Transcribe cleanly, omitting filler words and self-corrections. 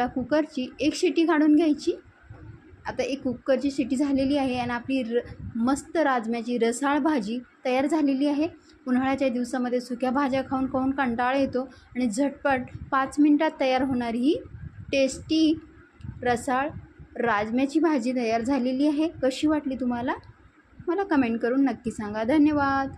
आपल्याला कुकरची एक शिटी काढून घ्यायची। आता एक कुकरची शिटी झालेली आहे आणि आपली मस्त राजम्याची रसाळ भाजी तयार झालेली आहे। उन्हाळ्याच्या दिवसामध्ये सुक्या भाज्या खाऊन खाऊन कंटाळा येतो आणि झटपट 5 मिनिटात तयार होणारी ही टेस्टी रसाळ राजम्याची भाजी तयार झालेली आहे। कशी वाटली तुम्हाला मला कमेंट करून नक्की सांगा। धन्यवाद।